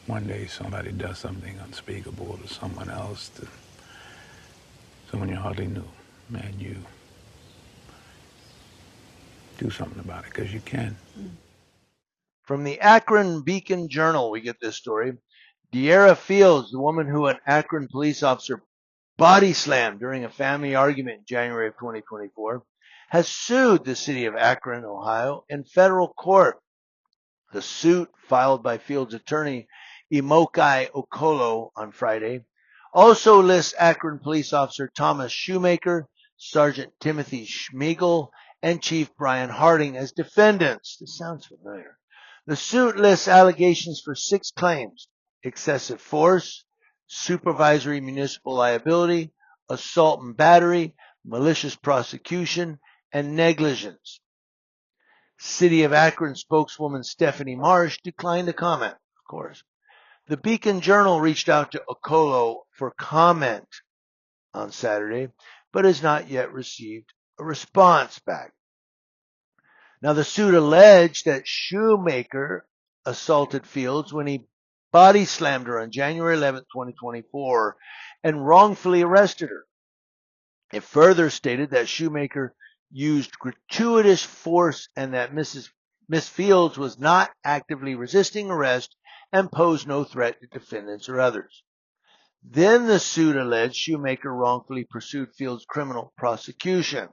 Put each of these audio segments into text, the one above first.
one day somebody does something unspeakable to someone else, to someone you hardly knew, and you do something about it because you can. From the Akron Beacon Journal, we get this story. Dierra Fields, the woman who an Akron police officer body slammed during a family argument in January of 2024, has sued the city of Akron, Ohio, in federal court. The suit, filed by Fields' attorney Imokai Okolo on Friday, also lists Akron police officer Thomas Shoemaker, Sergeant Timothy Schmiegel, and Chief Brian Harding as defendants. This sounds familiar. The suit lists allegations for 6 claims: excessive force, supervisory municipal liability, assault and battery, malicious prosecution, and negligence. City of Akron spokeswoman Stephanie Marsh declined to comment, of course. The Beacon Journal reached out to Okolo for comment on Saturday, but has not yet received a response back. Now, the suit alleged that Shoemaker assaulted Fields when he body slammed her on January 11, 2024, and wrongfully arrested her. It further stated that Shoemaker used gratuitous force and that Miss Fields was not actively resisting arrest and posed no threat to defendants or others. Then the suit alleged Shoemaker wrongfully pursued Fields' criminal prosecution.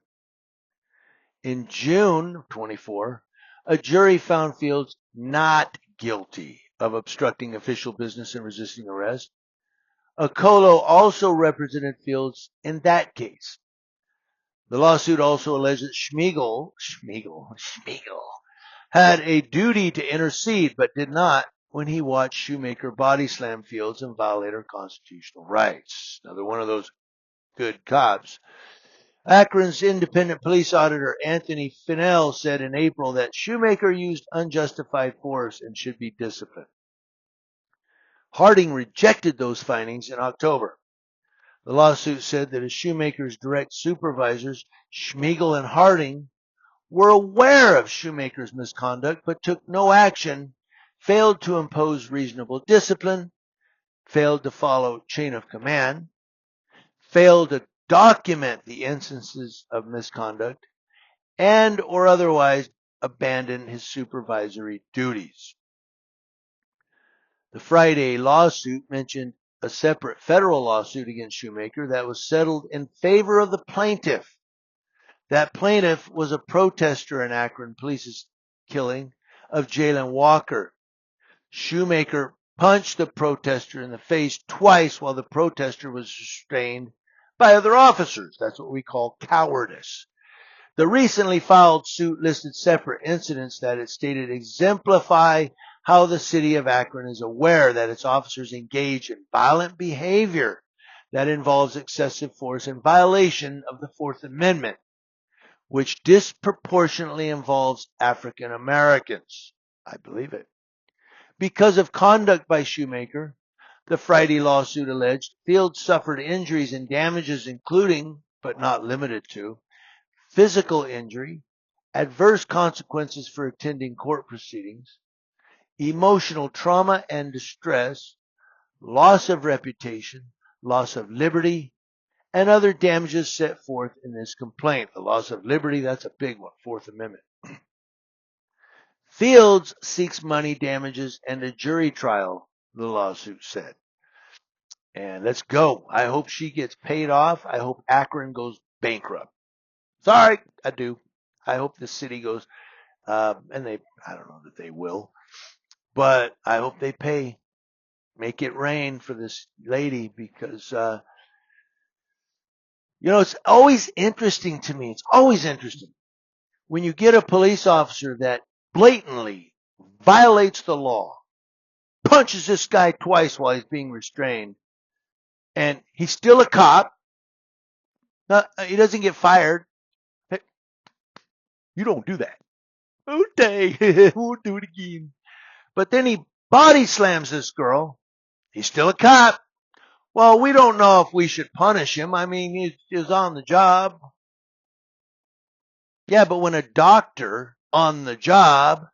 In June of 24, a jury found Fields not guilty of obstructing official business and resisting arrest. Okolo also represented Fields in that case. The lawsuit also alleged that Schmiegel had a duty to intercede, but did not when he watched Shoemaker body slam Fields and violate her constitutional rights. Another one of those good cops. Akron's independent police auditor Anthony Finnell said in April that Shoemaker used unjustified force and should be disciplined. Harding rejected those findings in October. The lawsuit said that as Shoemaker's direct supervisors, Schmiegel and Harding, were aware of Shoemaker's misconduct but took no action, failed to impose reasonable discipline, failed to follow chain of command, failed to document the instances of misconduct, and or otherwise abandon his supervisory duties. The Friday lawsuit mentioned a separate federal lawsuit against Shoemaker that was settled in favor of the plaintiff. That plaintiff was a protester in Akron Police's killing of Jalen Walker. Shoemaker punched the protester in the face twice while the protester was restrained by other officers. That's what we call cowardice. The recently filed suit listed separate incidents that it stated exemplify how the city of Akron is aware that its officers engage in violent behavior that involves excessive force in violation of the Fourth Amendment, which disproportionately involves African Americans. I believe it. Because of conduct by Shoemaker, the Friday lawsuit alleged Fields suffered injuries and damages including, but not limited to, physical injury, adverse consequences for attending court proceedings, emotional trauma and distress, loss of reputation, loss of liberty, and other damages set forth in this complaint. The loss of liberty, that's a big one, Fourth Amendment. Fields seeks money damages and a jury trial, the lawsuit said. And let's go. I hope she gets paid off. I hope Akron goes bankrupt. Sorry, I do. I hope the city goes, I don't know that they will, but I hope they make it rain for this lady because, it's always interesting to me. It's always interesting when you get a police officer that blatantly violates the law, punches this guy twice while he's being restrained, and he's still a cop. He doesn't get fired. Hey, you don't do that. Okay, we'll do it again. But then he body slams this girl. He's still a cop. Well, we don't know if we should punish him. I mean, he's on the job. Yeah, but when a doctor on the job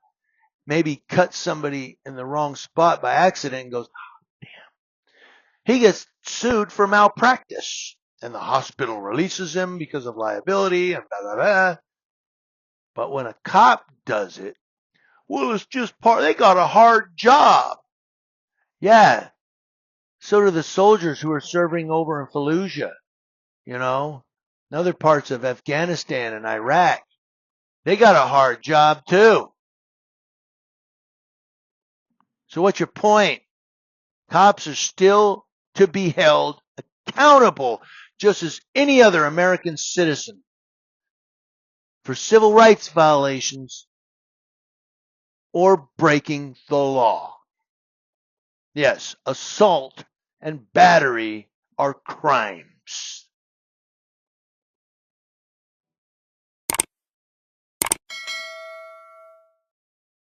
maybe cuts somebody in the wrong spot by accident and goes, he gets sued for malpractice. And the hospital releases him because of liability and blah, blah, blah. But when a cop does it, well, it's just they got a hard job. Yeah. So do the soldiers who are serving over in Fallujah, and other parts of Afghanistan and Iraq. They got a hard job too. So what's your point? Cops are still to be held accountable just as any other American citizen for civil rights violations or breaking the law. Yes, assault and battery are crimes.